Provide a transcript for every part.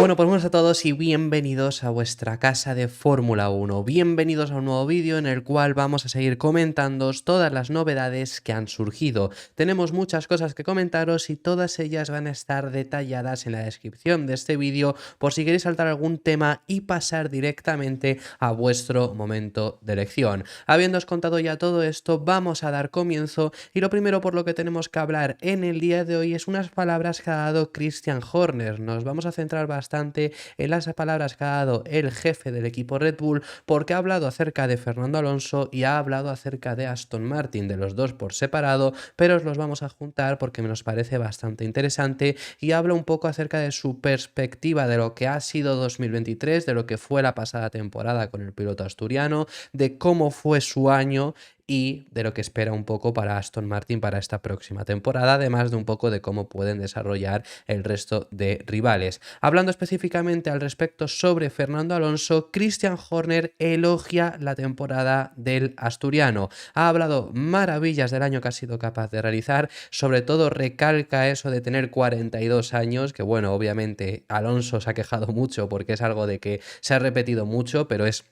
Bueno, pues buenos a todos y bienvenidos a vuestra casa de Fórmula 1. Bienvenidos a un nuevo vídeo en el cual vamos a seguir comentándoos todas las novedades que han surgido. Tenemos muchas cosas que comentaros y todas ellas van a estar detalladas en la descripción de este vídeo por si queréis saltar algún tema y pasar directamente a vuestro momento de elección. Habiéndoos contado ya todo esto, vamos a dar comienzo y lo primero por lo que tenemos que hablar en el día de hoy es unas palabras que ha dado Christian Horner. Nos vamos a centrar bastante en las palabras que ha dado el jefe del equipo Red Bull porque ha hablado acerca de Fernando Alonso y ha hablado acerca de Aston Martin, de los dos por separado, pero os los vamos a juntar porque nos parece bastante interesante y habla un poco acerca de su perspectiva de lo que ha sido 2023, de lo que fue la pasada temporada con el piloto asturiano, de cómo fue su año y de lo que espera un poco para Aston Martin para esta próxima temporada, además de un poco de cómo pueden desarrollar el resto de rivales. Hablando específicamente al respecto sobre Fernando Alonso, Christian Horner elogia la temporada del asturiano. Ha hablado maravillas del año que ha sido capaz de realizar, sobre todo recalca eso de tener 42 años, que bueno, obviamente Alonso se ha quejado mucho porque es algo de que se ha repetido mucho, pero es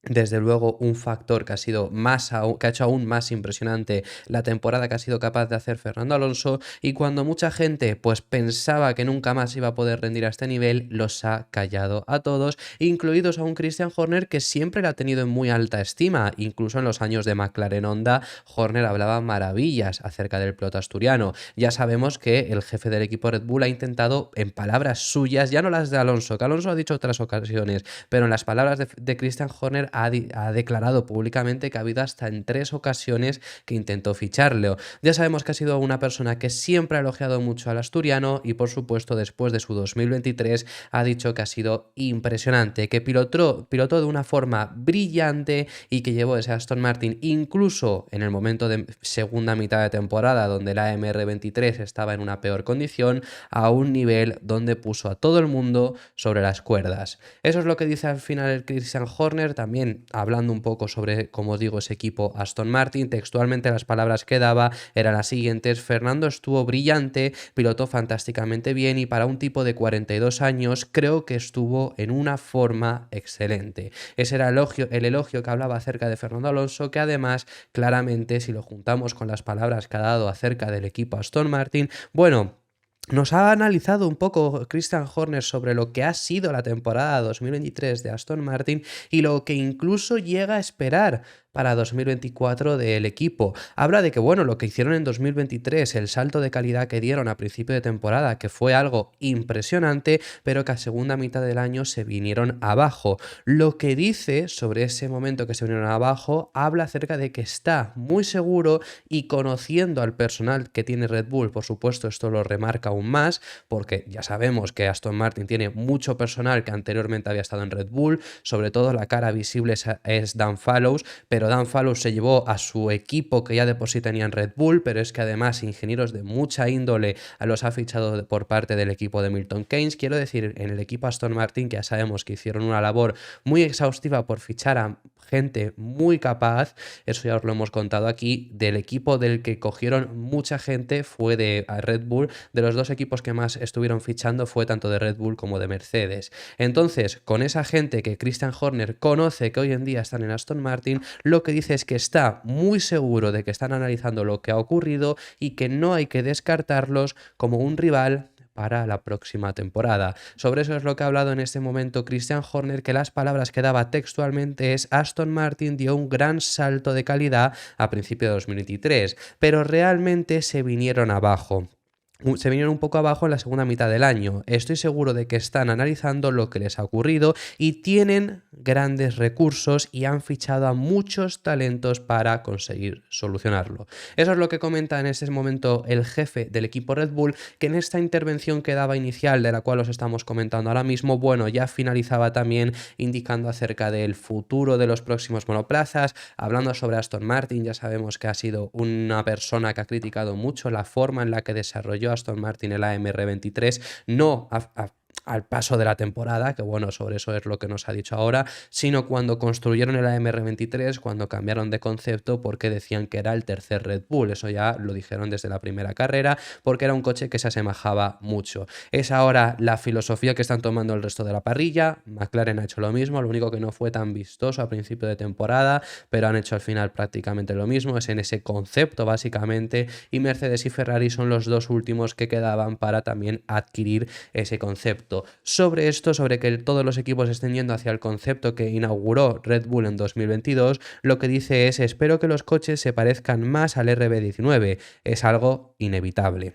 desde luego un factor que ha sido que ha hecho aún más impresionante la temporada que ha sido capaz de hacer Fernando Alonso, y cuando mucha gente pues pensaba que nunca más iba a poder rendir a este nivel, los ha callado a todos, incluidos a un Christian Horner que siempre le ha tenido en muy alta estima. Incluso en los años de McLaren Honda, Horner hablaba maravillas acerca del piloto asturiano. Ya sabemos que el jefe del equipo Red Bull ha intentado, en palabras suyas, ya no las de Alonso, que Alonso ha dicho otras ocasiones, pero en las palabras de Christian Horner ha declarado públicamente que ha habido hasta en 3 ocasiones que intentó ficharle. Ya sabemos que ha sido una persona que siempre ha elogiado mucho al asturiano y por supuesto después de su 2023 ha dicho que ha sido impresionante, que pilotó de una forma brillante y que llevó ese Aston Martin incluso en el momento de segunda mitad de temporada donde la AMR23 estaba en una peor condición a un nivel donde puso a todo el mundo sobre las cuerdas. Eso es lo que dice al final el Christian Horner, también hablando un poco sobre, como digo, ese equipo Aston Martin. Textualmente las palabras que daba eran las siguientes: Fernando estuvo brillante, pilotó fantásticamente bien y para un tipo de 42 años creo que estuvo en una forma excelente. Ese era el elogio que hablaba acerca de Fernando Alonso, que además claramente si lo juntamos con las palabras que ha dado acerca del equipo Aston Martin, bueno, nos ha analizado un poco Christian Horner sobre lo que ha sido la temporada 2023 de Aston Martin y lo que incluso llega a esperar para 2024 del equipo. Habla de que, bueno, lo que hicieron en 2023, el salto de calidad que dieron a principio de temporada, que fue algo impresionante, pero que a segunda mitad del año se vinieron abajo. Lo que dice sobre ese momento que se vinieron abajo, habla acerca de que está muy seguro y conociendo al personal que tiene Red Bull, por supuesto esto lo remarca aún más, porque ya sabemos que Aston Martin tiene mucho personal que anteriormente había estado en Red Bull, sobre todo la cara visible es Dan Fallows, pero Dan Fallows se llevó a su equipo que ya de por sí tenía en Red Bull, pero es que además ingenieros de mucha índole los ha fichado por parte del equipo de Milton Keynes. Quiero decir, en el equipo Aston Martin, que ya sabemos que hicieron una labor muy exhaustiva por fichar a gente muy capaz, eso ya os lo hemos contado aquí. Del equipo del que cogieron mucha gente fue de Red Bull, de los dos equipos que más estuvieron fichando fue tanto de Red Bull como de Mercedes. Entonces, con esa gente que Christian Horner conoce que hoy en día están en Aston Martin, lo que dice es que está muy seguro de que están analizando lo que ha ocurrido y que no hay que descartarlos como un rival para la próxima temporada. Sobre eso es lo que ha hablado en este momento Christian Horner, que las palabras que daba textualmente es: Aston Martin dio un gran salto de calidad a principio de 2023, pero realmente se vinieron abajo. Se vinieron un poco abajo en la segunda mitad del año. Estoy seguro de que están analizando lo que les ha ocurrido y tienen grandes recursos y han fichado a muchos talentos para conseguir solucionarlo. Eso es lo que comenta en ese momento el jefe del equipo Red Bull, que en esta intervención que daba inicial, de la cual os estamos comentando ahora mismo, bueno, ya finalizaba también indicando acerca del futuro de los próximos monoplazas, hablando sobre Aston Martin. Ya sabemos que ha sido una persona que ha criticado mucho la forma en la que desarrolló Aston Martin el AMR23, no al paso de la temporada, que bueno, sobre eso es lo que nos ha dicho ahora, sino cuando construyeron el AMR23, cuando cambiaron de concepto porque decían que era el tercer Red Bull. Eso ya lo dijeron desde la primera carrera, porque era un coche que se asemejaba mucho. Es ahora la filosofía que están tomando el resto de la parrilla. McLaren ha hecho lo mismo, lo único que no fue tan vistoso a principio de temporada, pero han hecho al final prácticamente lo mismo, es en ese concepto básicamente, y Mercedes y Ferrari son los dos últimos que quedaban para también adquirir ese concepto. Sobre esto, sobre que todos los equipos estén yendo hacia el concepto que inauguró Red Bull en 2022, lo que dice es: espero que los coches se parezcan más al RB19, es algo inevitable.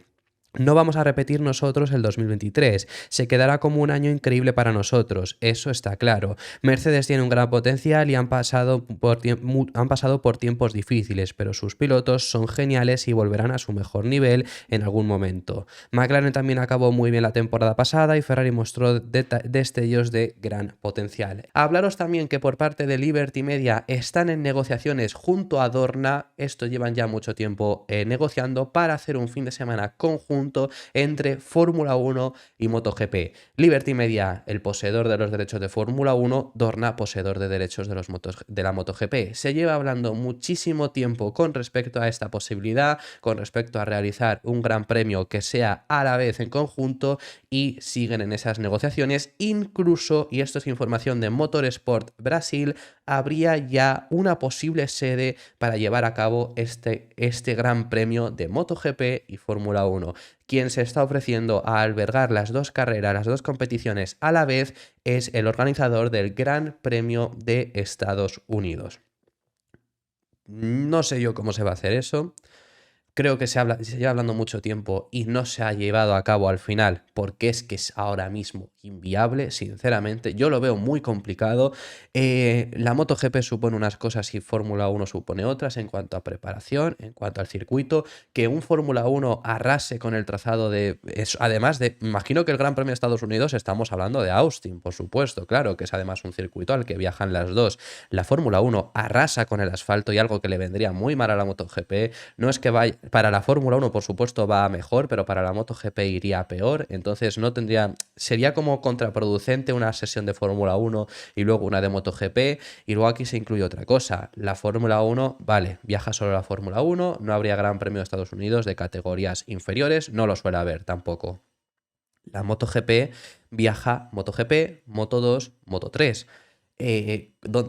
No vamos a repetir nosotros el 2023, se quedará como un año increíble para nosotros, eso está claro. Mercedes tiene un gran potencial y han pasado por tiempos difíciles, pero sus pilotos son geniales y volverán a su mejor nivel en algún momento. McLaren también acabó muy bien la temporada pasada y Ferrari mostró destellos de gran potencial. Hablaros también que por parte de Liberty Media están en negociaciones junto a Dorna, esto llevan ya mucho tiempo negociando para hacer un fin de semana conjunto entre Fórmula 1 y MotoGP. Liberty Media, el poseedor de los derechos de Fórmula 1, Dorna, poseedor de derechos de la MotoGP. Se lleva hablando muchísimo tiempo con respecto a esta posibilidad, con respecto a realizar un gran premio que sea a la vez en conjunto, y siguen en esas negociaciones. Incluso, y esto es información de Motorsport Brasil, habría ya una posible sede para llevar a cabo este gran premio de MotoGP y Fórmula 1. Quien se está ofreciendo a albergar las dos carreras, las dos competiciones a la vez, es el organizador del Gran Premio de Estados Unidos. No sé yo cómo se va a hacer eso. Creo que se lleva hablando mucho tiempo y no se ha llevado a cabo al final, porque es que es ahora mismo inviable, sinceramente. Yo lo veo muy complicado. La MotoGP supone unas cosas y Fórmula 1 supone otras en cuanto a preparación, en cuanto al circuito. Que un Fórmula 1 arrase con el trazado de... además de... Imagino que el Gran Premio de Estados Unidos estamos hablando de Austin, por supuesto, claro, que es además un circuito al que viajan las dos. La Fórmula 1 arrasa con el asfalto y algo que le vendría muy mal a la MotoGP. No es que vaya... Para la Fórmula 1, por supuesto, va mejor, pero para la MotoGP iría peor. Entonces no tendría... Sería como contraproducente una sesión de Fórmula 1 y luego una de MotoGP. Y luego aquí se incluye otra cosa. La Fórmula 1, vale, viaja solo la Fórmula 1, no habría Gran Premio de Estados Unidos de categorías inferiores, no lo suele haber tampoco. La MotoGP viaja MotoGP, Moto2, Moto3.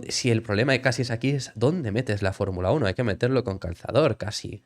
Si el problema de casi es aquí, es dónde metes la Fórmula 1, hay que meterlo con calzador casi.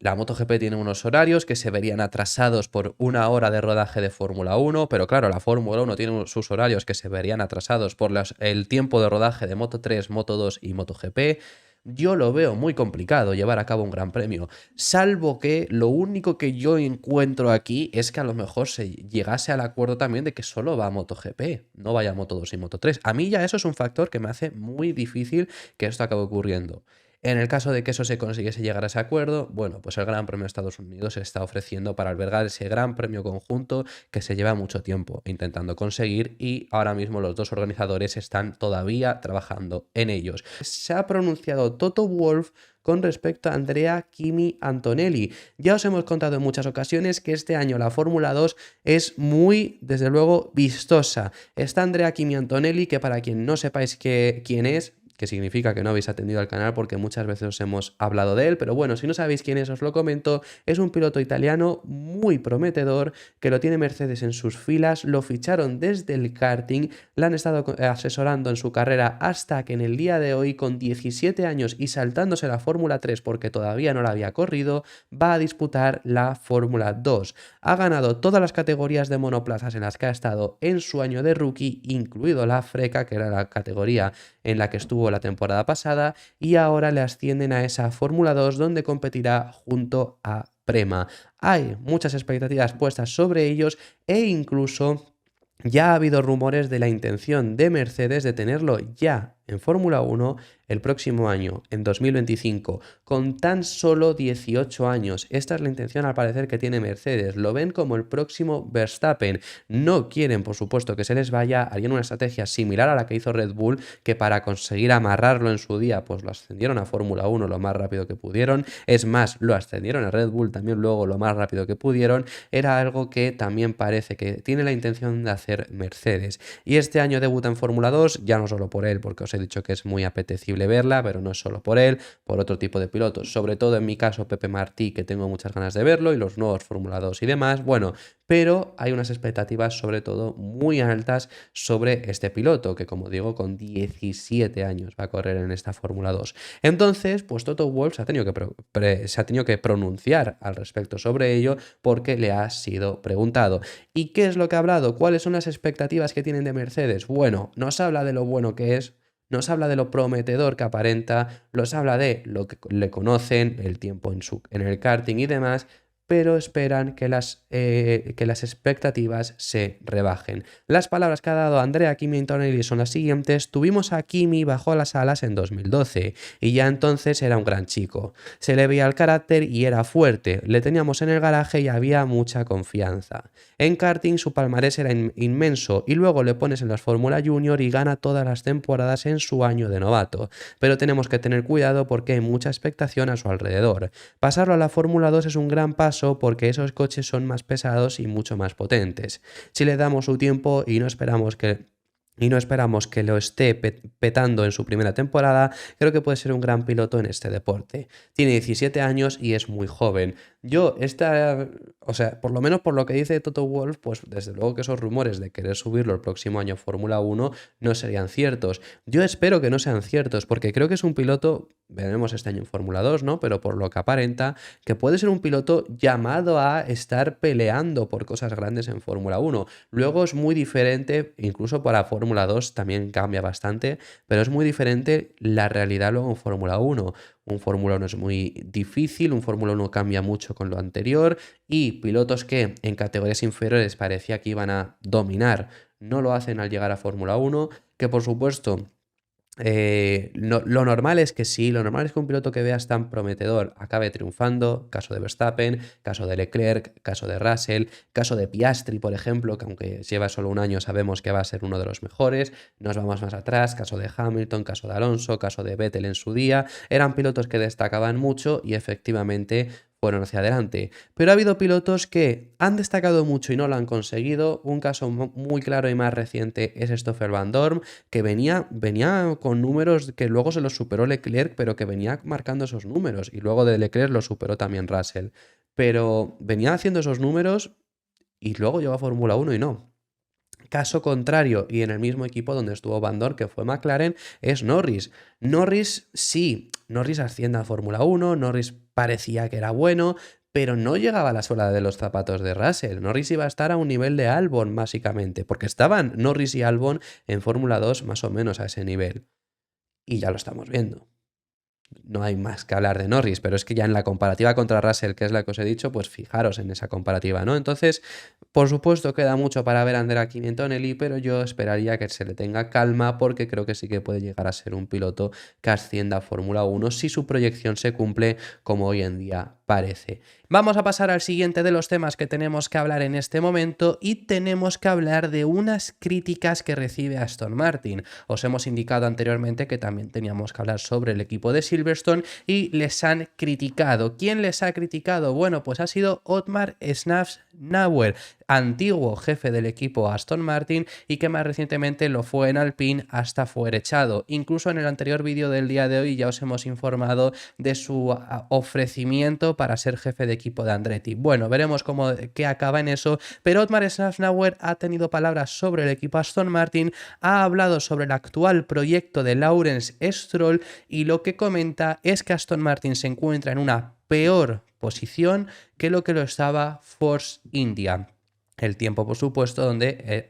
La MotoGP tiene unos horarios que se verían atrasados por una hora de rodaje de Fórmula 1, pero claro, la Fórmula 1 tiene sus horarios que se verían atrasados por el tiempo de rodaje de Moto3, Moto2 y MotoGP. Yo lo veo muy complicado llevar a cabo un gran premio, salvo que lo único que yo encuentro aquí es que a lo mejor se llegase al acuerdo también de que solo va a MotoGP, no vaya a Moto2 y Moto3. A mí ya eso es un factor que me hace muy difícil que esto acabe ocurriendo. En el caso de que eso se consiguiese llegar a ese acuerdo, bueno, pues el Gran Premio de Estados Unidos se está ofreciendo para albergar ese gran premio conjunto que se lleva mucho tiempo intentando conseguir, y ahora mismo los dos organizadores están todavía trabajando en ellos. Se ha pronunciado Toto Wolff con respecto a Andrea Kimi Antonelli. Ya os hemos contado en muchas ocasiones que este año la Fórmula 2 es muy, desde luego, vistosa. Está Andrea Kimi Antonelli, que para quien no sepáis quién es, que significa que no habéis atendido al canal porque muchas veces os hemos hablado de él, pero bueno, si no sabéis quién es, os lo comento. Es un piloto italiano muy prometedor, que lo tiene Mercedes en sus filas, lo ficharon desde el karting, le han estado asesorando en su carrera hasta que en el día de hoy, con 17 años y saltándose la Fórmula 3 porque todavía no la había corrido, va a disputar la Fórmula 2. Ha ganado todas las categorías de monoplazas en las que ha estado en su año de rookie, incluido la FRECA, que era la categoría en la que estuvo la temporada pasada, y ahora le ascienden a esa Fórmula 2 donde competirá junto a Prema. Hay muchas expectativas puestas sobre ellos e incluso ya ha habido rumores de la intención de Mercedes de tenerlo ya en Fórmula 1 el próximo año, en 2025, con tan solo 18 años. Esta es la intención al parecer que tiene Mercedes. Lo ven como el próximo Verstappen. No quieren, por supuesto, que se les vaya. Harían una estrategia similar a la que hizo Red Bull, que para conseguir amarrarlo en su día, pues lo ascendieron a Fórmula 1 lo más rápido que pudieron. Es más, lo ascendieron a Red Bull también luego lo más rápido que pudieron. Era algo que también parece que tiene la intención de hacer Mercedes. Y este año debuta en Fórmula 2, ya no solo por él, porque os he dicho que es muy apetecible verla, pero no es solo por él, por otro tipo de pilotos, sobre todo en mi caso Pepe Martí, que tengo muchas ganas de verlo, y los nuevos Fórmula 2 y demás, bueno, pero hay unas expectativas sobre todo muy altas sobre este piloto, que como digo, con 17 años va a correr en esta Fórmula 2. Entonces, pues Toto Wolff se ha tenido que pronunciar al respecto sobre ello porque le ha sido preguntado. ¿Y qué es lo que ha hablado? ¿Cuáles son las expectativas que tienen de Mercedes? Bueno, nos habla de lo bueno que es, nos habla de lo prometedor que aparenta, nos habla de lo que le conocen, el tiempo en el karting y demás, pero esperan que las expectativas se rebajen. Las palabras que ha dado Andrea Kimi Antonelli son las siguientes: tuvimos a Kimi bajo las alas en 2012 y ya entonces era un gran chico. Se le veía el carácter y era fuerte, le teníamos en el garaje y había mucha confianza. En karting su palmarés era inmenso y luego le pones en las Fórmula Junior y gana todas las temporadas en su año de novato. Pero tenemos que tener cuidado porque hay mucha expectación a su alrededor. Pasarlo a la Fórmula 2 es un gran paso porque esos coches son más pesados y mucho más potentes. Si le damos su tiempo y no esperamos que lo esté petando en su primera temporada, creo que puede ser un gran piloto en este deporte. Tiene 17 años y es muy joven. O sea, por lo menos por lo que dice Toto Wolff, pues desde luego que esos rumores de querer subirlo el próximo año a Fórmula 1 no serían ciertos. Yo espero que no sean ciertos, porque creo que es un piloto, veremos este año en Fórmula 2, ¿no? Pero por lo que aparenta, que puede ser un piloto llamado a estar peleando por cosas grandes en Fórmula 1. Luego es muy diferente, incluso para Fórmula 2 también cambia bastante, pero es muy diferente la realidad luego en Fórmula 1. Un Fórmula 1 es muy difícil, un Fórmula 1 cambia mucho con lo anterior y pilotos que en categorías inferiores parecía que iban a dominar, no lo hacen al llegar a Fórmula 1, que por supuesto lo normal es que sí, lo normal es que un piloto que veas tan prometedor acabe triunfando, caso de Verstappen, caso de Leclerc, caso de Russell, caso de Piastri, por ejemplo, que aunque lleva solo un año sabemos que va a ser uno de los mejores. Nos vamos más atrás, caso de Hamilton, caso de Alonso, caso de Vettel en su día, eran pilotos que destacaban mucho y efectivamente fueron hacia adelante. Pero ha habido pilotos que han destacado mucho y no lo han conseguido. Un caso muy claro y más reciente es Stoffel Van Dorn, que venía con números que luego se los superó Leclerc, pero que venía marcando esos números. Y luego de Leclerc lo superó también Russell. Pero venía haciendo esos números y luego llegó a Fórmula 1 y no. Caso contrario, y en el mismo equipo donde estuvo Van Dorn, que fue McLaren, es Norris. Norris asciende a Fórmula 1, Norris parecía que era bueno, pero no llegaba a la suela de los zapatos de Russell. Norris iba a estar a un nivel de Albon, básicamente, porque estaban Norris y Albon en Fórmula 2 más o menos a ese nivel. Y ya lo estamos viendo. No hay más que hablar de Norris, pero es que ya en la comparativa contra Russell, que es la que os he dicho, pues fijaros en esa comparativa, ¿no? Entonces, por supuesto, queda mucho para ver a Andrea Kimi Antonelli, pero yo esperaría que se le tenga calma porque creo que sí que puede llegar a ser un piloto que ascienda a Fórmula 1 si su proyección se cumple como hoy en día parece. Vamos a pasar al siguiente de los temas que tenemos que hablar en este momento y tenemos que hablar de unas críticas que recibe Aston Martin. Os hemos indicado anteriormente que también teníamos que hablar sobre el equipo de Silverstone y les han criticado. ¿Quién les ha criticado? Bueno, pues ha sido Otmar Szafnauer, antiguo jefe del equipo Aston Martin y que más recientemente lo fue en Alpine hasta fue echado. Incluso en el anterior vídeo del día de hoy ya os hemos informado de su ofrecimiento para ser jefe de equipo de Andretti. Bueno, veremos qué acaba en eso, pero Otmar Szafnauer ha tenido palabras sobre el equipo Aston Martin, ha hablado sobre el actual proyecto de Lawrence Stroll y lo que comenta es que Aston Martin se encuentra en una peor posición que lo estaba Force India. el tiempo, por supuesto, donde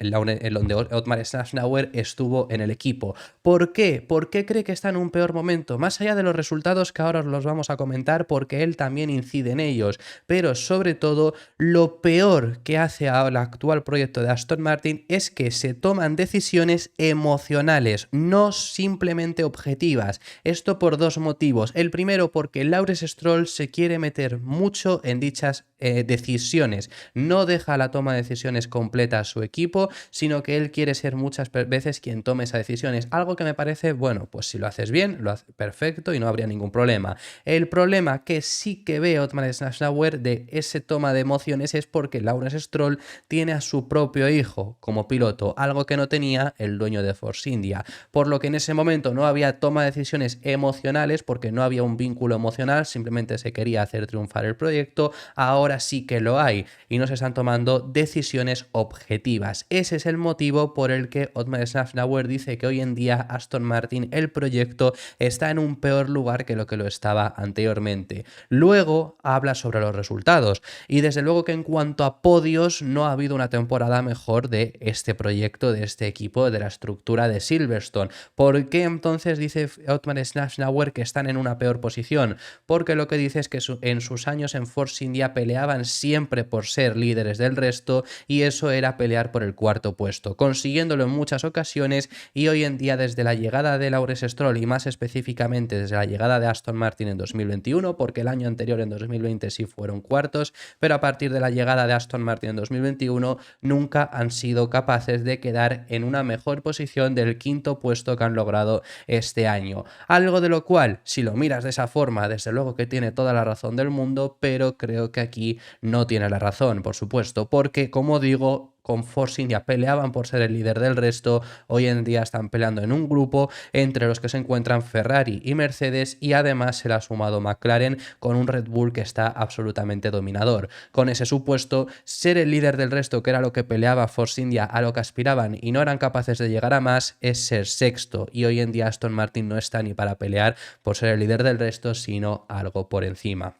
Otmar Szafnauer estuvo en el equipo. ¿Por qué? ¿Por qué cree que está en un peor momento? Más allá de los resultados que ahora os los vamos a comentar, porque él también incide en ellos, pero sobre todo, lo peor que hace el actual proyecto de Aston Martin es que se toman decisiones emocionales, no simplemente objetivas. Esto por dos motivos. El primero, porque Lawrence Stroll se quiere meter mucho en dichas decisiones. No deja la toma de decisiones completa a su equipo, sino que él quiere ser muchas veces quien tome esas decisiones. Algo que me parece, bueno, pues si lo haces bien, lo haces perfecto y no habría ningún problema. El problema que sí que ve Otmar Szafnauer de ese toma de emociones es porque Lawrence Stroll tiene a su propio hijo como piloto, algo que no tenía el dueño de Force India, por lo que en ese momento no había toma de decisiones emocionales porque no había un vínculo emocional, simplemente se quería hacer triunfar el proyecto. Ahora sí que lo hay y no se están tomando decisiones objetivas. Ese es el motivo por el que Otmar Szafnauer dice que hoy en día Aston Martin, el proyecto, está en un peor lugar que lo estaba anteriormente. Luego habla sobre los resultados y desde luego que en cuanto a podios no ha habido una temporada mejor de este proyecto, de este equipo, de la estructura de Silverstone. ¿Por qué entonces dice Otmar Szafnauer que están en una peor posición? Porque lo que dice es que en sus años en Force India peleaban siempre por ser líderes del resto y eso era pelear por el cuarto puesto, consiguiéndolo en muchas ocasiones, y hoy en día desde la llegada de Lawrence Stroll y más específicamente desde la llegada de Aston Martin en 2021, porque el año anterior en 2020 sí fueron cuartos, pero a partir de la llegada de Aston Martin en 2021 nunca han sido capaces de quedar en una mejor posición del quinto puesto que han logrado este año. Algo de lo cual, si lo miras de esa forma, desde luego que tiene toda la razón del mundo, pero creo que aquí no tiene la razón, por supuesto, porque como digo, con Force India peleaban por ser el líder del resto, hoy en día están peleando en un grupo entre los que se encuentran Ferrari y Mercedes, y además se le ha sumado McLaren con un Red Bull que está absolutamente dominador. Con ese supuesto, ser el líder del resto, que era lo que peleaba Force India, a lo que aspiraban y no eran capaces de llegar a más, es ser sexto, y hoy en día Aston Martin no está ni para pelear por ser el líder del resto, sino algo por encima.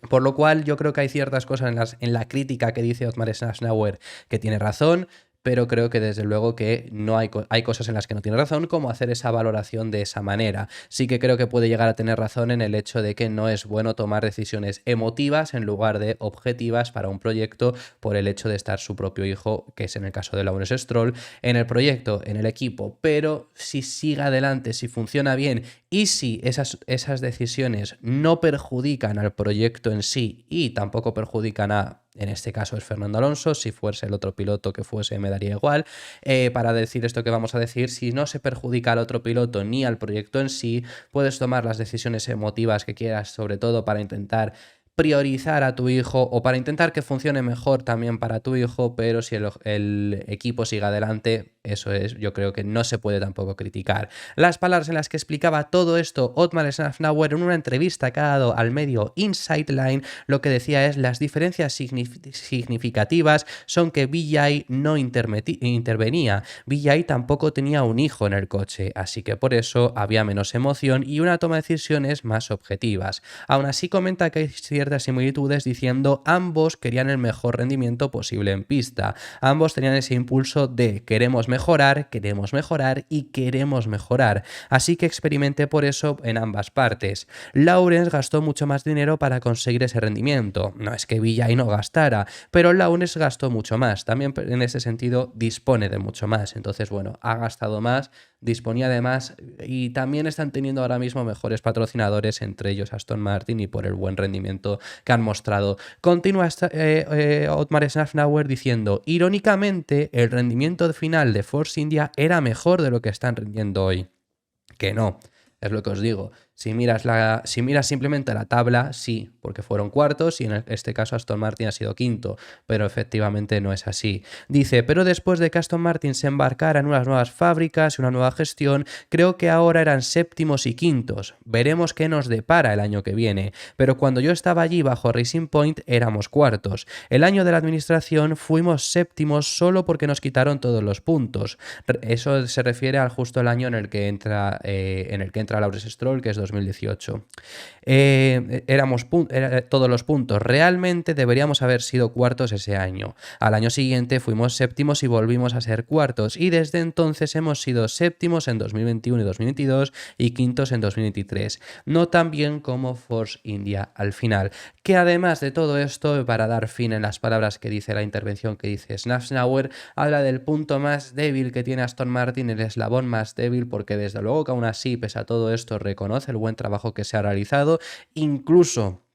Por lo cual yo creo que hay ciertas cosas en la crítica que dice Otmar Szafnauer que tiene razón, pero creo que desde luego que no hay cosas en las que no tiene razón, como hacer esa valoración de esa manera. Sí que creo que puede llegar a tener razón en el hecho de que no es bueno tomar decisiones emotivas en lugar de objetivas para un proyecto por el hecho de estar su propio hijo, que es en el caso de Lawrence Stroll, en el proyecto, en el equipo. Pero si sigue adelante, si funciona bien y si esas decisiones no perjudican al proyecto en sí y tampoco perjudican en este caso es Fernando Alonso, si fuese el otro piloto que fuese me daría igual, para decir esto que vamos a decir, si no se perjudica al otro piloto ni al proyecto en sí, puedes tomar las decisiones emotivas que quieras, sobre todo para intentar priorizar a tu hijo o para intentar que funcione mejor también para tu hijo, pero si el equipo sigue adelante, eso es, yo creo que no se puede tampoco criticar. Las palabras en las que explicaba todo esto Otmar Szafnauer en una entrevista que ha dado al medio Insightline, lo que decía es: las diferencias significativas son que VJ no intervenía, VJ tampoco tenía un hijo en el coche, así que por eso había menos emoción y una toma de decisiones más objetivas. Aún así comenta que hay ciertas similitudes diciendo ambos querían el mejor rendimiento posible en pista, ambos tenían ese impulso de queremos mejorar y queremos mejorar, así que experimenté por eso en ambas partes. Lawrence gastó mucho más dinero para conseguir ese rendimiento, no es que VJ no gastara, pero Lawrence gastó mucho más, también en ese sentido dispone de mucho más, entonces bueno, ha gastado más, disponía de más y también están teniendo ahora mismo mejores patrocinadores, entre ellos Aston Martin, y por el buen rendimiento que han mostrado. Continúa Otmar Szafnauer diciendo: irónicamente, el rendimiento final de Force India era mejor de lo que están rindiendo hoy. Que no, es lo que os digo. Si miras simplemente la tabla, sí, porque fueron cuartos y en este caso Aston Martin ha sido quinto, pero efectivamente no es así. Dice: pero después de que Aston Martin se embarcara en unas nuevas fábricas y una nueva gestión, creo que ahora eran séptimos y quintos. Veremos qué nos depara el año que viene, pero cuando yo estaba allí bajo Racing Point éramos cuartos. El año de la administración fuimos séptimos solo porque nos quitaron todos los puntos. Eso se refiere al justo el año en el que entra Lawrence Stroll, que es 2018. Todos los puntos. Realmente deberíamos haber sido cuartos ese año. Al año siguiente fuimos séptimos y volvimos a ser cuartos. Y desde entonces hemos sido séptimos en 2021 y 2022 y quintos en 2023. No tan bien como Force India al final. Que además de todo esto, para dar fin en las palabras que dice la intervención que dice Schnauer, habla del punto más débil que tiene Aston Martin, el eslabón más débil, porque desde luego que aún así, pese a todo esto, reconoce el buen trabajo que se ha realizado. Incluso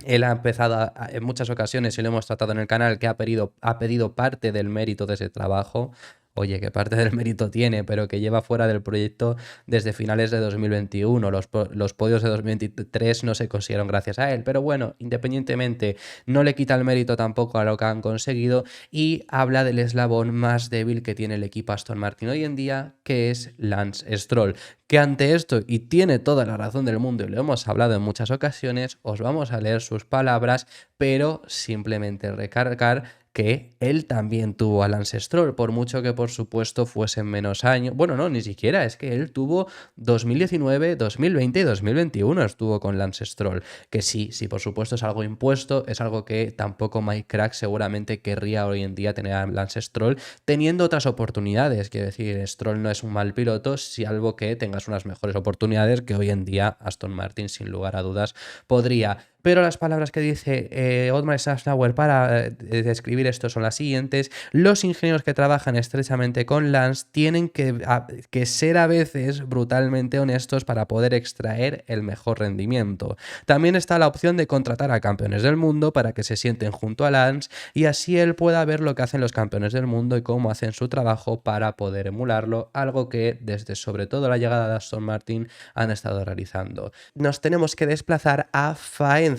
él ha empezado en muchas ocasiones, y lo hemos tratado en el canal, que ha pedido parte del mérito de ese trabajo. Oye, que parte del mérito tiene, pero que lleva fuera del proyecto desde finales de 2021. Los podios de 2023 no se consiguieron gracias a él. Pero bueno, independientemente, no le quita el mérito tampoco a lo que han conseguido, y habla del eslabón más débil que tiene el equipo Aston Martin hoy en día, que es Lance Stroll. Que ante esto, y tiene toda la razón del mundo y lo hemos hablado en muchas ocasiones, os vamos a leer sus palabras, pero simplemente recargar que él también tuvo a Lance Stroll, por mucho que por supuesto fuesen menos años. Bueno, no, ni siquiera, es que él tuvo 2019, 2020 y 2021 estuvo con Lance Stroll, que sí, por supuesto es algo impuesto, es algo que tampoco Mike Crack seguramente querría hoy en día tener a Lance Stroll, teniendo otras oportunidades. Quiero decir, Stroll no es un mal piloto, si algo que tengas unas mejores oportunidades que hoy en día Aston Martin sin lugar a dudas podría. Pero las palabras que dice Otmar Schnauer para describir esto son las siguientes: los ingenieros que trabajan estrechamente con Lance tienen que ser a veces brutalmente honestos para poder extraer el mejor rendimiento. También está la opción de contratar a campeones del mundo para que se sienten junto a Lance y así él pueda ver lo que hacen los campeones del mundo y cómo hacen su trabajo para poder emularlo, algo que desde sobre todo la llegada de Aston Martin han estado realizando. Nos tenemos que desplazar a Faenza.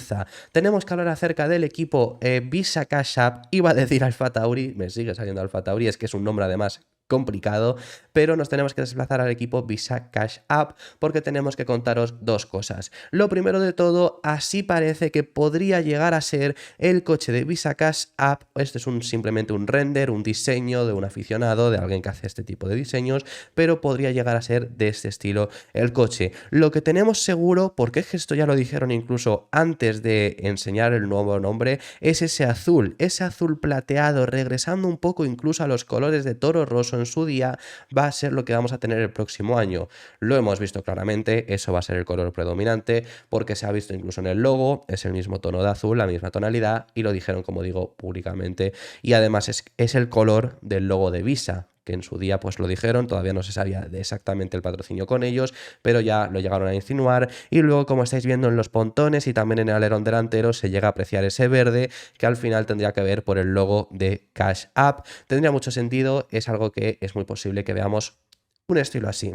Tenemos que hablar acerca del equipo Visa Cash App. Iba a decir Alfa Tauri, me sigue saliendo Alfa Tauri, es que es un nombre además complicado, pero nos tenemos que desplazar al equipo Visa Cash App porque tenemos que contaros dos cosas. Lo primero de todo, así parece que podría llegar a ser el coche de Visa Cash App. Este es simplemente un render, un diseño de un aficionado, de alguien que hace este tipo de diseños, pero podría llegar a ser de este estilo el coche. Lo que tenemos seguro, porque es que esto ya lo dijeron incluso antes de enseñar el nuevo nombre, es ese azul plateado, regresando un poco incluso a los colores de Toro Rosso en su día, va a ser lo que vamos a tener el próximo año. Lo hemos visto claramente, eso va a ser el color predominante, porque se ha visto incluso en el logo, es el mismo tono de azul, la misma tonalidad, y lo dijeron, como digo, públicamente, y además es el color del logo de Visa, que en su día pues lo dijeron, todavía no se sabía exactamente el patrocinio con ellos, pero ya lo llegaron a insinuar, y luego, como estáis viendo en los pontones y también en el alerón delantero, se llega a apreciar ese verde que al final tendría que ver por el logo de Cash App. Tendría mucho sentido, es algo que es muy posible que veamos un estilo así.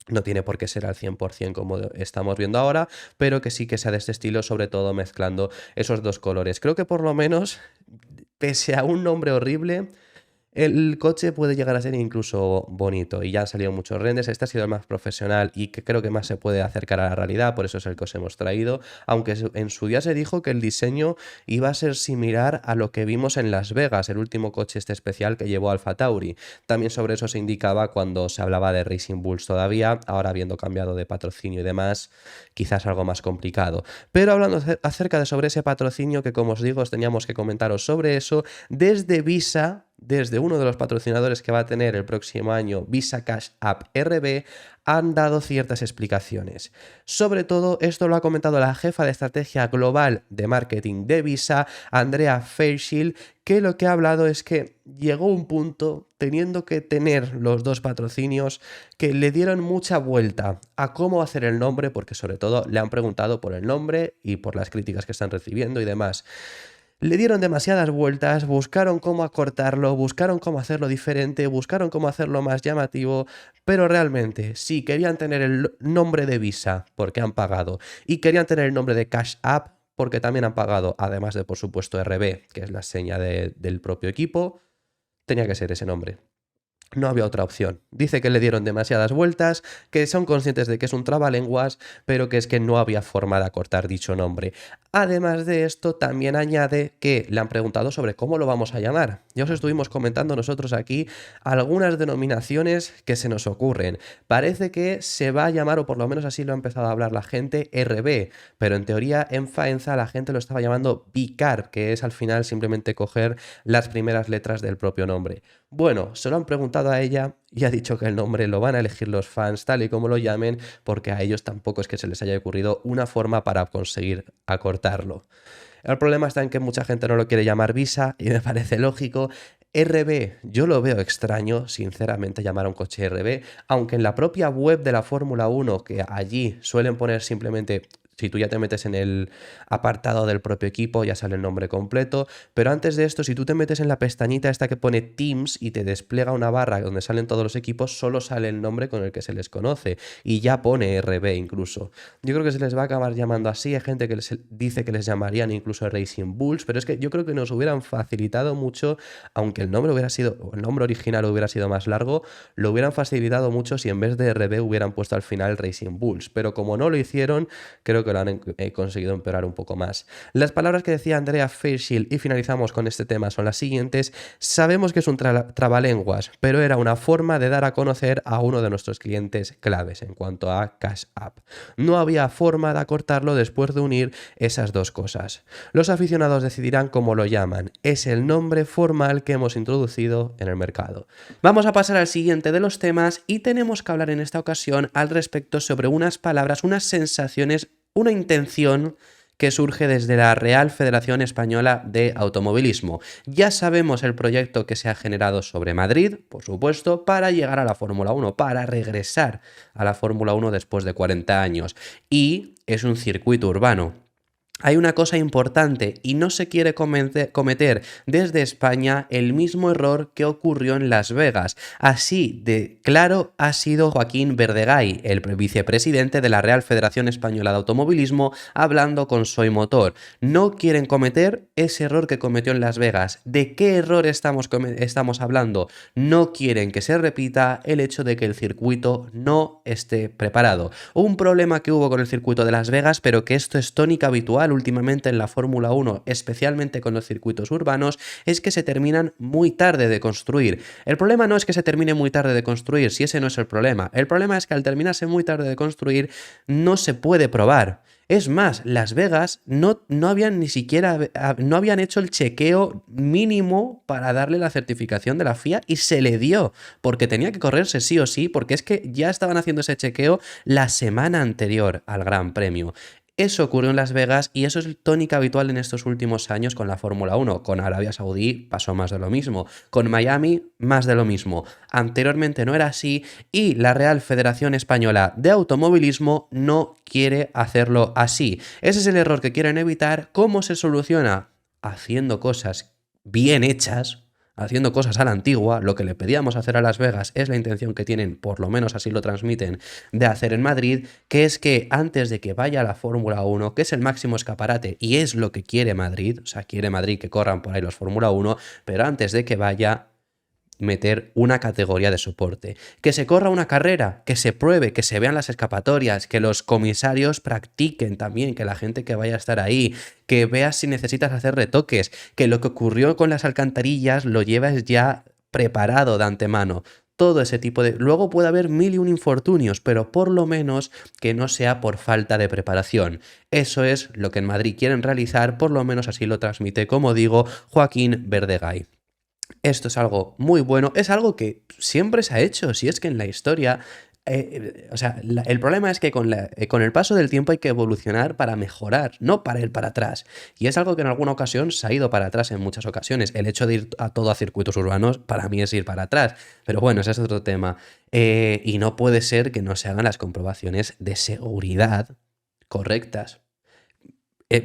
No tiene por qué ser al 100% como estamos viendo ahora, pero que sí que sea de este estilo, sobre todo mezclando esos dos colores. Creo que por lo menos, pese a un nombre horrible, el coche puede llegar a ser incluso bonito, y ya han salido muchos renders. Este ha sido el más profesional y que creo que más se puede acercar a la realidad, por eso es el que os hemos traído, aunque en su día se dijo que el diseño iba a ser similar a lo que vimos en Las Vegas, el último coche este especial que llevó Alfa Tauri. También sobre eso se indicaba cuando se hablaba de Racing Bulls todavía, ahora habiendo cambiado de patrocinio y demás, quizás algo más complicado. Pero hablando acerca de sobre ese patrocinio, que como os digo, os teníamos que comentaros sobre eso, desde Visa, desde uno de los patrocinadores que va a tener el próximo año, Visa Cash App RB, han dado ciertas explicaciones. Sobre todo, esto lo ha comentado la jefa de estrategia global de marketing de Visa, Andrea Fairchild, que lo que ha hablado es que llegó un punto, teniendo que tener los dos patrocinios, que le dieron mucha vuelta a cómo hacer el nombre, porque sobre todo le han preguntado por el nombre y por las críticas que están recibiendo y demás. Le dieron demasiadas vueltas, buscaron cómo acortarlo, buscaron cómo hacerlo diferente, buscaron cómo hacerlo más llamativo, pero realmente, si querían tener el nombre de Visa, porque han pagado, y querían tener el nombre de Cash App, porque también han pagado, además de, por supuesto, RB, que es la seña del propio equipo, tenía que ser ese nombre. No había otra opción. Dice que le dieron demasiadas vueltas, que son conscientes de que es un trabalenguas, pero que es que no había forma de acortar dicho nombre. Además de esto, también añade que le han preguntado sobre cómo lo vamos a llamar. Ya os estuvimos comentando nosotros aquí algunas denominaciones que se nos ocurren. Parece que se va a llamar, o por lo menos así lo ha empezado a hablar la gente, RB, pero en teoría en Faenza la gente lo estaba llamando Bicar, que es al final simplemente coger las primeras letras del propio nombre. Bueno, se lo han preguntado a ella y ha dicho que el nombre lo van a elegir los fans tal y como lo llamen, porque a ellos tampoco es que se les haya ocurrido una forma para conseguir acortarlo. El problema está en que mucha gente no lo quiere llamar Visa y me parece lógico. RB, yo lo veo extraño, sinceramente, llamar a un coche RB, aunque en la propia web de la Fórmula 1, que allí suelen poner simplemente, si tú ya te metes en el apartado del propio equipo, ya sale el nombre completo, pero antes de esto, si tú te metes en la pestañita esta que pone Teams y te despliega una barra donde salen todos los equipos, solo sale el nombre con el que se les conoce y ya pone RB incluso. Yo creo que se les va a acabar llamando así, hay gente que les dice que les llamarían incluso Racing Bulls, pero es que yo creo que nos hubieran facilitado mucho, aunque el nombre hubiera sido, el nombre original hubiera sido más largo, lo hubieran facilitado mucho si en vez de RB hubieran puesto al final Racing Bulls, pero como no lo hicieron, creo que lo han conseguido empeorar un poco más. Las palabras que decía Andrea Fairchild, y finalizamos con este tema, son las siguientes. Sabemos que es un trabalenguas, pero era una forma de dar a conocer a uno de nuestros clientes claves en cuanto a Cash App. No había forma de acortarlo después de unir esas dos cosas. Los aficionados decidirán cómo lo llaman. Es el nombre formal que hemos introducido en el mercado. Vamos a pasar al siguiente de los temas y tenemos que hablar en esta ocasión al respecto sobre unas palabras, unas sensaciones, una intención que surge desde la Real Federación Española de Automovilismo. Ya sabemos el proyecto que se ha generado sobre Madrid, por supuesto, para llegar a la Fórmula 1, para regresar a la Fórmula 1 después de 40 años. Y es un circuito urbano. Hay una cosa importante y no se quiere cometer desde España el mismo error que ocurrió en Las Vegas. Así de claro ha sido Joaquín Verdegay, el vicepresidente de la Real Federación Española de Automovilismo, hablando con Soy Motor. No quieren cometer ese error que cometió en Las Vegas. ¿De qué error estamos hablando? No quieren que se repita el hecho de que el circuito no esté preparado. Un problema que hubo con el circuito de Las Vegas, pero que esto es tónica habitual últimamente en la Fórmula 1, especialmente con los circuitos urbanos, es que se terminan muy tarde de construir. El problema no es que se termine muy tarde de construir, si ese no es el problema. El problema es que al terminarse muy tarde de construir no se puede probar. Es más, Las Vegas no habían ni siquiera no habían hecho el chequeo mínimo para darle la certificación de la FIA y se le dio, porque tenía que correrse sí o sí, porque es que ya estaban haciendo ese chequeo la semana anterior al Gran Premio. Eso ocurrió en Las Vegas y eso es tónica habitual en estos últimos años con la Fórmula 1. Con Arabia Saudí pasó más de lo mismo. Con Miami, más de lo mismo. Anteriormente no era así y la Real Federación Española de Automovilismo no quiere hacerlo así. Ese es el error que quieren evitar. ¿Cómo se soluciona? Haciendo cosas bien hechas, haciendo cosas a la antigua. Lo que le pedíamos hacer a Las Vegas es la intención que tienen, por lo menos así lo transmiten, de hacer en Madrid, que es que antes de que vaya a la Fórmula 1, que es el máximo escaparate y es lo que quiere Madrid, o sea, quiere Madrid que corran por ahí los Fórmula 1, pero antes de que vaya, meter una categoría de soporte, que se corra una carrera, que se pruebe, que se vean las escapatorias, que los comisarios practiquen también, que la gente que vaya a estar ahí, que veas si necesitas hacer retoques, que lo que ocurrió con las alcantarillas lo llevas ya preparado de antemano. Todo ese tipo de... Luego puede haber 1001 infortunios, pero por lo menos que no sea por falta de preparación. Eso es lo que en Madrid quieren realizar, por lo menos así lo transmite, como digo, Joaquín Verdegay. Esto es algo muy bueno, es algo que siempre se ha hecho, si es que en la historia, el problema es que con el paso del tiempo hay que evolucionar para mejorar, no para ir para atrás. Y es algo que en alguna ocasión se ha ido para atrás en muchas ocasiones. El hecho de ir a todo a circuitos urbanos para mí es ir para atrás, pero bueno, ese es otro tema. Y no puede ser que no se hagan las comprobaciones de seguridad correctas.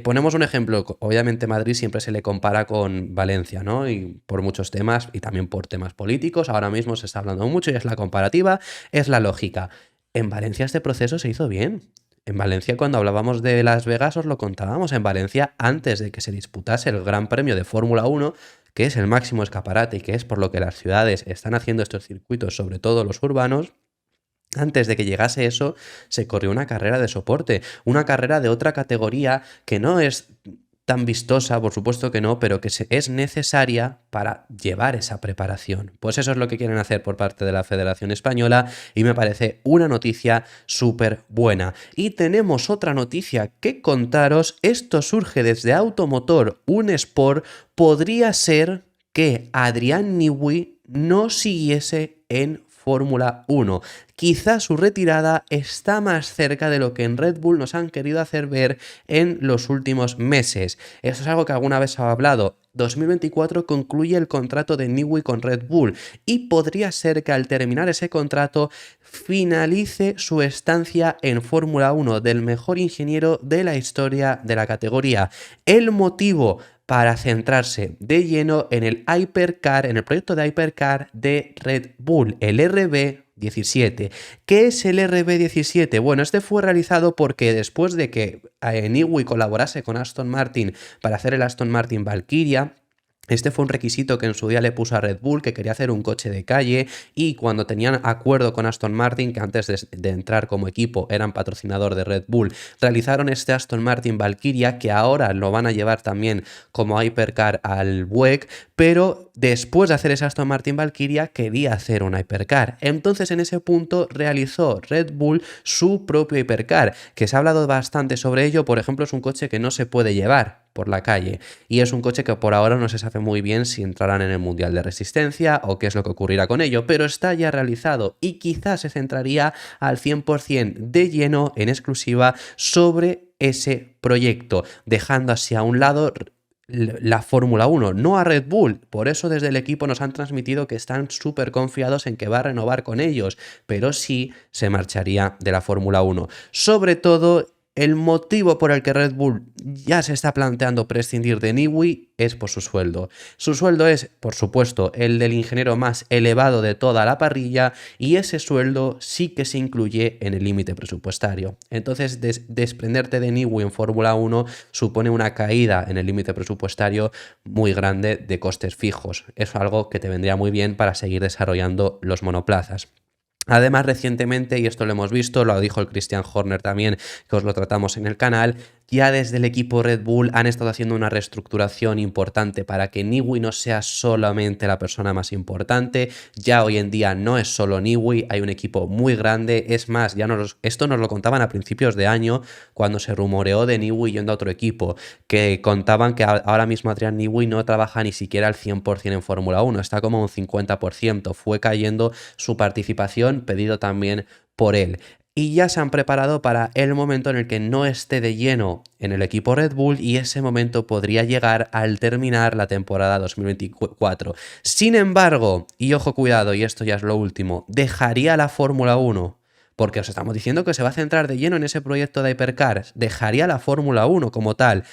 Ponemos un ejemplo, obviamente Madrid siempre se le compara con Valencia, ¿no? Y por muchos temas y también por temas políticos, ahora mismo se está hablando mucho y es la comparativa, es la lógica. En Valencia este proceso se hizo bien. En Valencia cuando hablábamos de Las Vegas os lo contábamos, en Valencia antes de que se disputase el Gran Premio de Fórmula 1, que es el máximo escaparate y que es por lo que las ciudades están haciendo estos circuitos, sobre todo los urbanos, Antes de que llegase eso, se corrió una carrera de soporte, una carrera de otra categoría que no es tan vistosa, por supuesto que no, pero que es necesaria para llevar esa preparación. Pues eso es lo que quieren hacer por parte de la Federación Española y me parece una noticia súper buena. Y tenemos otra noticia que contaros. Esto surge desde Automotor, un Sport. Podría ser que Adrián Newey no siguiese en Fórmula 1. Quizás su retirada está más cerca de lo que en Red Bull nos han querido hacer ver en los últimos meses. Eso es algo que alguna vez se ha hablado. 2024 concluye el contrato de Newey con Red Bull y podría ser que al terminar ese contrato finalice su estancia en Fórmula 1 del mejor ingeniero de la historia de la categoría. El motivo para centrarse de lleno en el Hypercar, en el proyecto de Hypercar de Red Bull, el RB17. ¿Qué es el RB17? Bueno, este fue realizado porque después de que Newey colaborase con Aston Martin para hacer el Aston Martin Valkyria, este fue un requisito que en su día le puso a Red Bull, que quería hacer un coche de calle, y cuando tenían acuerdo con Aston Martin, que antes de entrar como equipo eran patrocinador de Red Bull, realizaron este Aston Martin Valkyria, que ahora lo van a llevar también como Hypercar al WEC, pero después de hacer ese Aston Martin Valkyria quería hacer un Hypercar. Entonces en ese punto realizó Red Bull su propio Hypercar, que se ha hablado bastante sobre ello. Por ejemplo, es un coche que no se puede llevar por la calle y es un coche que por ahora no se sabe muy bien si entrarán en el Mundial de Resistencia o qué es lo que ocurrirá con ello, pero está ya realizado y quizás se centraría al 100% de lleno en exclusiva sobre ese proyecto, dejando así a un lado la Fórmula 1, no a Red Bull. Por eso desde el equipo nos han transmitido que están súper confiados en que va a renovar con ellos, pero sí se marcharía de la Fórmula 1. Sobre todo, el motivo por el que Red Bull ya se está planteando prescindir de Newey es por su sueldo. Su sueldo es, por supuesto, el del ingeniero más elevado de toda la parrilla y ese sueldo sí que se incluye en el límite presupuestario. Entonces, desprenderte de Newey en Fórmula 1 supone una caída en el límite presupuestario muy grande de costes fijos. Es algo que te vendría muy bien para seguir desarrollando los monoplazas. Además, recientemente, y esto lo hemos visto, lo dijo el Christian Horner también, que os lo tratamos en el canal, ya desde el equipo Red Bull han estado haciendo una reestructuración importante para que Newey no sea solamente la persona más importante. Ya hoy en día no es solo Newey, hay un equipo muy grande. Es más, esto nos lo contaban a principios de año, cuando se rumoreó de Newey yendo a otro equipo, que contaban que ahora mismo Adrián Newey no trabaja ni siquiera al 100% en Fórmula 1, está como un 50%. Fue cayendo su participación, pedido también por él. Y ya se han preparado para el momento en el que no esté de lleno en el equipo Red Bull, y ese momento podría llegar al terminar la temporada 2024. Sin embargo, y ojo cuidado, y esto ya es lo último, dejaría la Fórmula 1, porque os estamos diciendo que se va a centrar de lleno en ese proyecto de Hypercars, dejaría la Fórmula 1 como tal,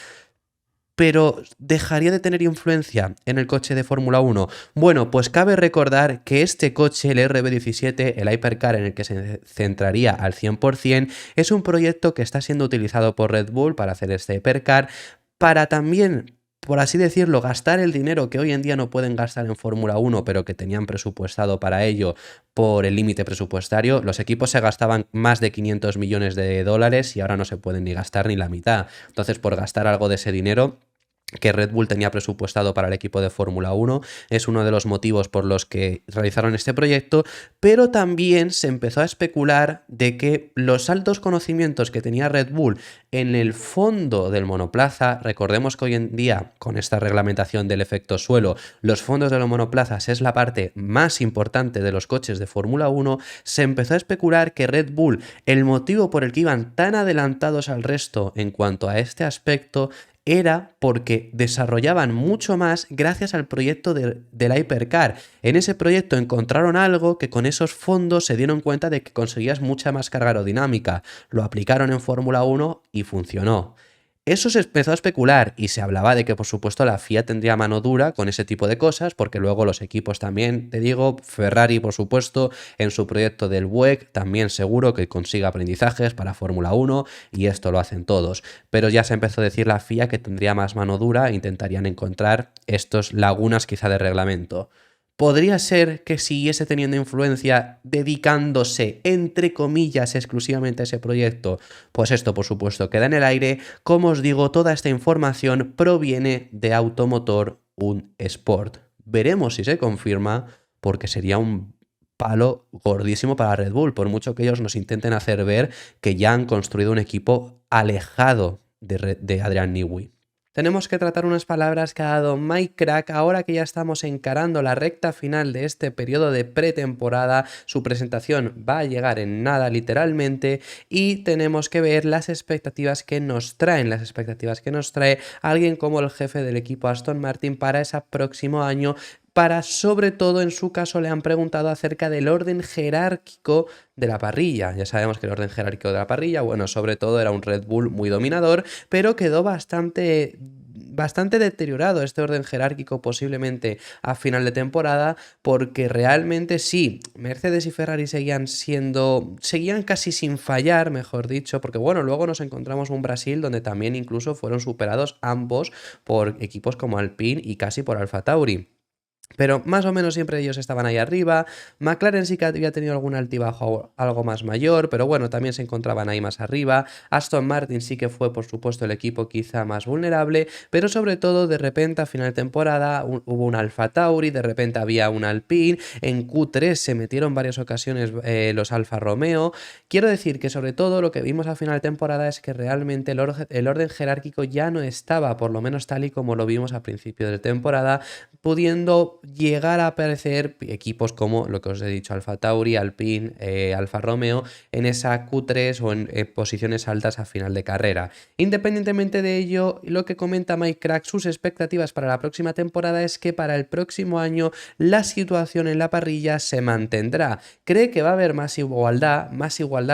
pero ¿dejaría de tener influencia en el coche de Fórmula 1? Bueno, pues cabe recordar que este coche, el RB17, el Hypercar en el que se centraría al 100%, es un proyecto que está siendo utilizado por Red Bull para hacer este Hypercar, para también, por así decirlo, gastar el dinero que hoy en día no pueden gastar en Fórmula 1, pero que tenían presupuestado para ello por el límite presupuestario. Los equipos se gastaban más de 500 millones de dólares y ahora no se pueden ni gastar ni la mitad. Entonces, por gastar algo de ese dinero que Red Bull tenía presupuestado para el equipo de Fórmula 1, es uno de los motivos por los que realizaron este proyecto, pero también se empezó a especular de que los altos conocimientos que tenía Red Bull en el fondo del monoplaza, recordemos que hoy en día, con esta reglamentación del efecto suelo, los fondos de los monoplazas es la parte más importante de los coches de Fórmula 1, se empezó a especular que Red Bull, el motivo por el que iban tan adelantados al resto en cuanto a este aspecto, era porque desarrollaban mucho más gracias al proyecto del Hypercar. En ese proyecto encontraron algo que con esos fondos se dieron cuenta de que conseguías mucha más carga aerodinámica. Lo aplicaron en Fórmula 1 y funcionó. Eso se empezó a especular y se hablaba de que, por supuesto, la FIA tendría mano dura con ese tipo de cosas, porque luego los equipos también, te digo, Ferrari, por supuesto, en su proyecto del WEC, también seguro que consiga aprendizajes para Fórmula 1 y esto lo hacen todos. Pero ya se empezó a decir la FIA que tendría más mano dura e intentarían encontrar estos lagunas quizá de reglamento. Podría ser que siguiese teniendo influencia dedicándose, entre comillas, exclusivamente a ese proyecto. Pues esto, por supuesto, queda en el aire. Como os digo, toda esta información proviene de Automotor Un Sport. Veremos si se confirma, porque sería un palo gordísimo para Red Bull, por mucho que ellos nos intenten hacer ver que ya han construido un equipo alejado de Adrian Newey. Tenemos que tratar unas palabras que ha dado Mike Krack ahora que ya estamos encarando la recta final de este periodo de pretemporada. Su presentación va a llegar en nada, literalmente, y tenemos que ver las expectativas que nos trae alguien como el jefe del equipo Aston Martin para ese próximo año. Sobre todo, en su caso, le han preguntado acerca del orden jerárquico de la parrilla. Ya sabemos que el orden jerárquico de la parrilla, bueno, sobre todo era un Red Bull muy dominador, pero quedó bastante deteriorado este orden jerárquico posiblemente a final de temporada, porque realmente sí, Mercedes y Ferrari seguían casi sin fallar, mejor dicho, porque bueno, luego nos encontramos un Brasil donde también incluso fueron superados ambos por equipos como Alpine y casi por Alfa Tauri. Pero más o menos siempre ellos estaban ahí arriba. McLaren sí que había tenido algún altibajo algo más mayor, pero bueno, también se encontraban ahí más arriba. Aston Martin sí que fue, por supuesto, el equipo quizá más vulnerable, pero sobre todo de repente a final de temporada hubo un Alfa Tauri, de repente había un Alpine, en Q3 se metieron varias ocasiones los Alfa Romeo. Quiero decir que sobre todo lo que vimos a final de temporada es que realmente el orden jerárquico ya no estaba, por lo menos tal y como lo vimos a principio de temporada, pudiendo llegar a aparecer equipos como lo que os he dicho, Alfa Tauri, Alpine, Alfa Romeo, en esa Q3 o en posiciones altas a final de carrera. Independientemente de ello, lo que comenta Mike Krack, sus expectativas para la próxima temporada es que para el próximo año la situación en la parrilla se mantendrá. Cree que va a haber más igualdad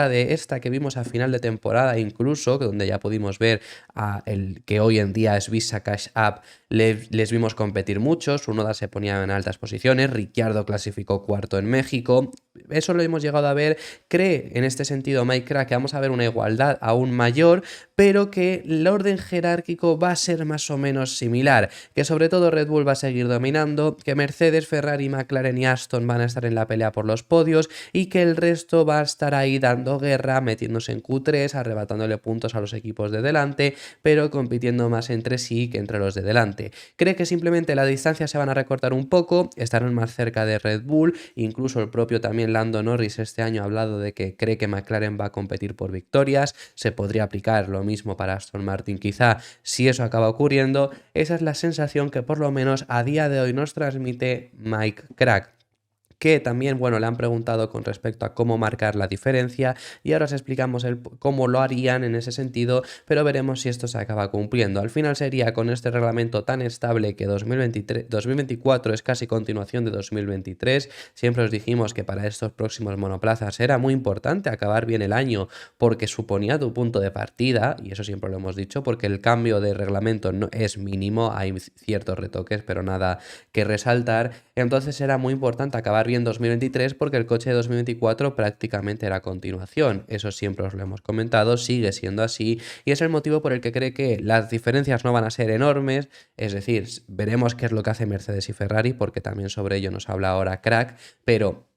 de esta que vimos a final de temporada, incluso, donde ya pudimos ver a el que hoy en día es Visa Cash App, les vimos competir mucho, su Noda se ponía en altas posiciones, Ricciardo clasificó cuarto en México, eso lo hemos llegado a ver. Cree en este sentido Mike Krack que vamos a ver una igualdad aún mayor, pero que el orden jerárquico va a ser más o menos similar, que sobre todo Red Bull va a seguir dominando, que Mercedes, Ferrari, McLaren y Aston van a estar en la pelea por los podios y que el resto va a estar ahí dando guerra, metiéndose en Q3, arrebatándole puntos a los equipos de delante, pero compitiendo más entre sí que entre los de delante. Cree que simplemente las distancias se van a recortar un poco, estarán más cerca de Red Bull, incluso el propio también Lando Norris este año ha hablado de que cree que McLaren va a competir por victorias, se podría aplicar lo mismo para Aston Martin quizá si eso acaba ocurriendo. Esa es la sensación que por lo menos a día de hoy nos transmite Mike Krack, que también, bueno, le han preguntado con respecto a cómo marcar la diferencia y ahora os explicamos cómo lo harían en ese sentido, pero veremos si esto se acaba cumpliendo. Al final sería con este reglamento tan estable que 2024 es casi continuación de 2023. Siempre os dijimos que para estos próximos monoplazas era muy importante acabar bien el año porque suponía tu punto de partida, y eso siempre lo hemos dicho, porque el cambio de reglamento no es mínimo, hay ciertos retoques, pero nada que resaltar. Entonces era muy importante acabar bien 2023 porque el coche de 2024 prácticamente era continuación. Eso siempre os lo hemos comentado, sigue siendo así y es el motivo por el que cree que las diferencias no van a ser enormes, es decir, veremos qué es lo que hace Mercedes y Ferrari porque también sobre ello nos habla ahora Krack, pero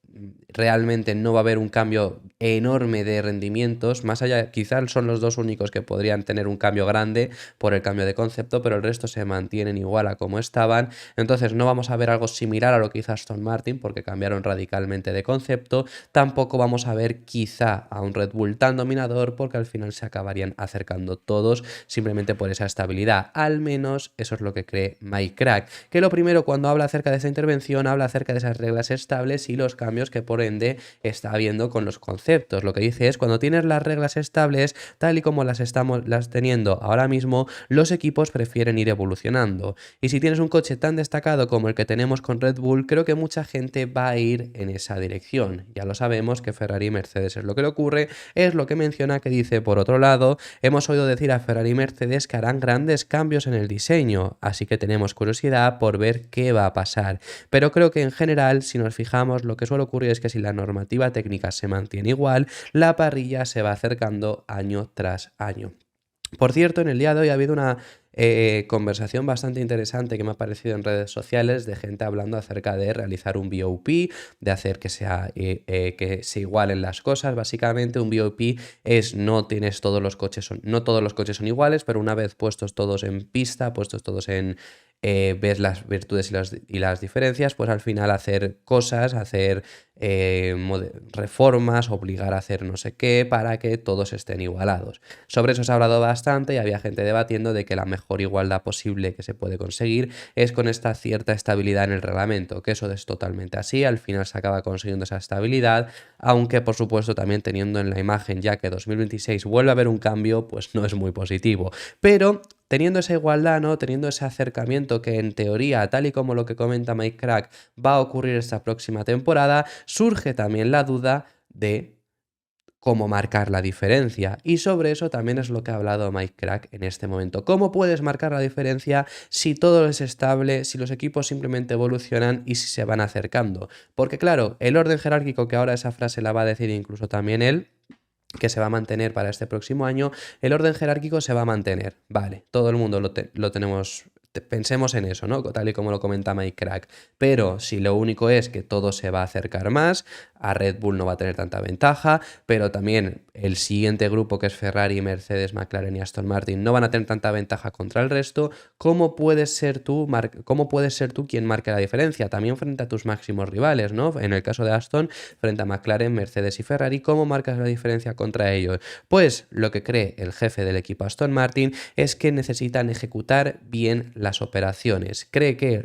realmente no va a haber un cambio enorme de rendimientos, más allá, quizás son los dos únicos que podrían tener un cambio grande por el cambio de concepto, pero el resto se mantienen igual a como estaban. Entonces no vamos a ver algo similar a lo que hizo Aston Martin porque cambiaron radicalmente de concepto, tampoco vamos a ver quizá a un Red Bull tan dominador porque al final se acabarían acercando todos simplemente por esa estabilidad. Al menos eso es lo que cree Mike Krack, que lo primero cuando habla acerca de esa intervención habla acerca de esas reglas estables y los cambios que por ende está habiendo con los conceptos. Lo que dice es cuando tienes las reglas estables tal y como las teniendo ahora mismo, los equipos prefieren ir evolucionando, y si tienes un coche tan destacado como el que tenemos con Red Bull, creo que mucha gente va a ir en esa dirección. Ya lo sabemos que Ferrari y Mercedes es lo que le ocurre, es lo que menciona, que dice por otro lado, hemos oído decir a Ferrari y Mercedes que harán grandes cambios en el diseño, así que tenemos curiosidad por ver qué va a pasar, pero creo que en general, si nos fijamos, lo que suele ocurrir es que si la normativa técnica se mantiene igual, la parrilla se va acercando año tras año. Por cierto, en el día de hoy ha habido una conversación bastante interesante que me ha aparecido en redes sociales de gente hablando acerca de realizar un BOP, de hacer que se igualen las cosas. Básicamente un BOP es no todos los coches son iguales, pero una vez puestos todos en pista, puestos todos en ves las virtudes y las diferencias, pues al final hacer cosas, hacer reformas, obligar a hacer no sé qué para que todos estén igualados. Sobre eso se ha hablado bastante y había gente debatiendo de que la mejor igualdad posible que se puede conseguir es con esta cierta estabilidad en el reglamento, que eso es totalmente así, al final se acaba consiguiendo esa estabilidad, aunque por supuesto también teniendo en la imagen ya que 2026 vuelve a haber un cambio, pues no es muy positivo. Pero teniendo esa igualdad, ¿no? Teniendo ese acercamiento que en teoría, tal y como lo que comenta Mike Crack, va a ocurrir esta próxima temporada, surge también la duda de cómo marcar la diferencia. Y sobre eso también es lo que ha hablado Mike Crack en este momento. ¿Cómo puedes marcar la diferencia si todo es estable, si los equipos simplemente evolucionan y si se van acercando? Porque claro, el orden jerárquico, que ahora esa frase la va a decir incluso también él, que se va a mantener para este próximo año, el orden jerárquico se va a mantener. Vale, todo el mundo lo tenemos. Pensemos en eso, ¿no? Tal y como lo comenta Mike Crack. Pero si lo único es que todo se va a acercar más, a Red Bull no va a tener tanta ventaja, pero también el siguiente grupo, que es Ferrari, Mercedes, McLaren y Aston Martin, no van a tener tanta ventaja contra el resto. ¿Cómo puedes ser tú quien marque la diferencia? También frente a tus máximos rivales, ¿no? En el caso de Aston, frente a McLaren, Mercedes y Ferrari, ¿cómo marcas la diferencia contra ellos? Pues lo que cree el jefe del equipo Aston Martin es que necesitan ejecutar bien las operaciones. Cree que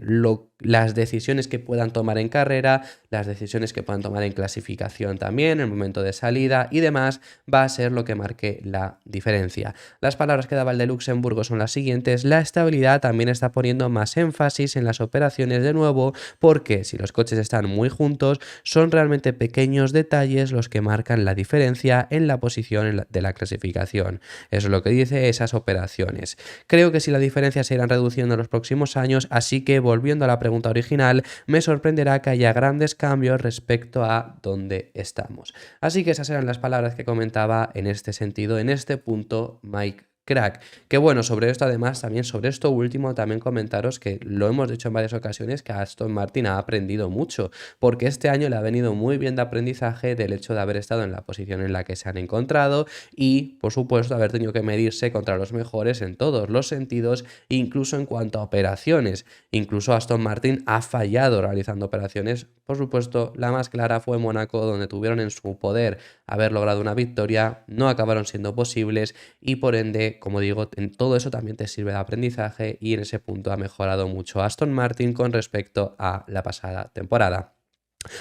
las decisiones que puedan tomar en carrera, las decisiones que puedan tomar en clasificación también, en el momento de salida y demás, va a ser lo que marque la diferencia. Las palabras que daba el de Luxemburgo son las siguientes: la estabilidad también está poniendo más énfasis en las operaciones de nuevo, porque si los coches están muy juntos, son realmente pequeños detalles los que marcan la diferencia en la posición de la clasificación. Eso es lo que dice esas operaciones. Creo que si la diferencia se irá reduciendo en los próximos años, así que volviendo a la pregunta original, me sorprenderá que haya grandes cambios respecto a dónde estamos. Así que esas eran las palabras que comentaba en este sentido, en este punto, Mike Crack. Que bueno, sobre esto además, también sobre esto último, también comentaros que lo hemos dicho en varias ocasiones, que Aston Martin ha aprendido mucho, porque este año le ha venido muy bien de aprendizaje del hecho de haber estado en la posición en la que se han encontrado y, por supuesto, haber tenido que medirse contra los mejores en todos los sentidos, incluso en cuanto a operaciones. Incluso Aston Martin ha fallado realizando operaciones. Por supuesto, la más clara fue Mónaco, donde tuvieron en su poder haber logrado una victoria, no acabaron siendo posibles y por ende, como digo, en todo eso también te sirve de aprendizaje y en ese punto ha mejorado mucho Aston Martin con respecto a la pasada temporada.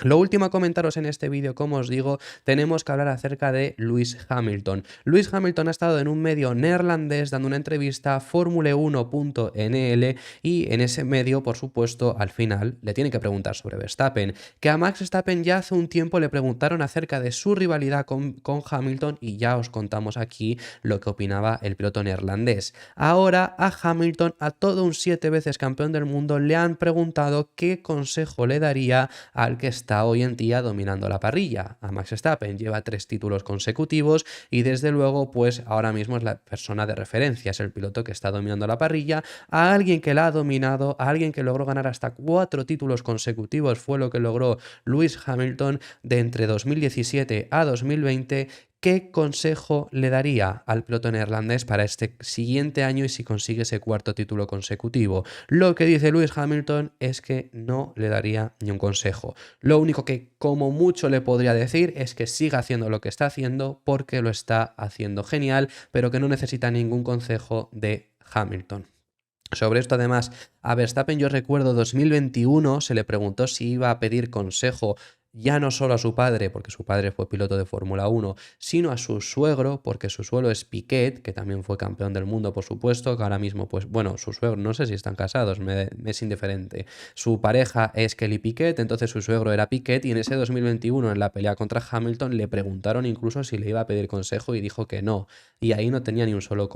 Lo último a comentaros en este vídeo, como os digo, tenemos que hablar acerca de Lewis Hamilton. Lewis Hamilton ha estado en un medio neerlandés dando una entrevista a Formule1.nl y en ese medio, por supuesto, al final le tienen que preguntar sobre Verstappen, que a Max Verstappen ya hace un tiempo le preguntaron acerca de su rivalidad con Hamilton y ya os contamos aquí lo que opinaba el piloto neerlandés. Ahora a Hamilton, a todo un 7 veces campeón del mundo, le han preguntado qué consejo le daría al que está hoy en día dominando la parrilla. A Max Verstappen lleva 3 títulos consecutivos y desde luego pues ahora mismo es la persona de referencia, es el piloto que está dominando la parrilla. A alguien que la ha dominado, a alguien que logró ganar hasta 4 títulos consecutivos, fue lo que logró Lewis Hamilton de entre 2017 a 2020. ¿Qué consejo le daría al piloto neerlandés para este siguiente año y si consigue ese 4.º título consecutivo? Lo que dice Lewis Hamilton es que no le daría ni un consejo. Lo único que como mucho le podría decir es que siga haciendo lo que está haciendo porque lo está haciendo genial, pero que no necesita ningún consejo de Hamilton. Sobre esto además, a Verstappen yo recuerdo 2021 se le preguntó si iba a pedir consejo ya no solo a su padre, porque su padre fue piloto de Fórmula 1, sino a su suegro, porque su suegro es Piquet, que también fue campeón del mundo, por supuesto, que ahora mismo, pues bueno, su suegro, no sé si están casados, me es indiferente. Su pareja es Kelly Piquet, entonces su suegro era Piquet, y en ese 2021, en la pelea contra Hamilton, le preguntaron incluso si le iba a pedir consejo y dijo que no. Y ahí no tenía ni un solo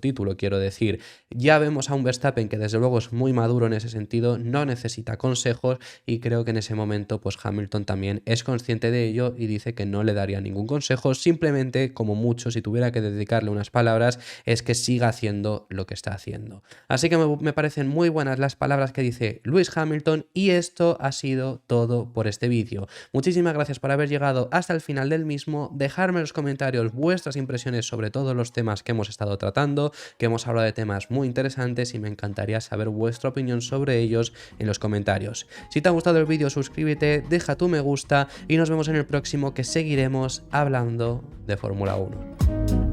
título, quiero decir. Ya vemos a un Verstappen que desde luego es muy maduro en ese sentido, no necesita consejos, y creo que en ese momento, pues Hamilton Hamilton también es consciente de ello y dice que no le daría ningún consejo, simplemente, como mucho, si tuviera que dedicarle unas palabras, es que siga haciendo lo que está haciendo. Así que me parecen muy buenas las palabras que dice Lewis Hamilton y esto ha sido todo por este vídeo. Muchísimas gracias por haber llegado hasta el final del mismo, dejarme en los comentarios vuestras impresiones sobre todos los temas que hemos estado tratando, que hemos hablado de temas muy interesantes y me encantaría saber vuestra opinión sobre ellos en los comentarios. Si te ha gustado el vídeo, suscríbete, deja tu me gusta y nos vemos en el próximo, que seguiremos hablando de Fórmula 1.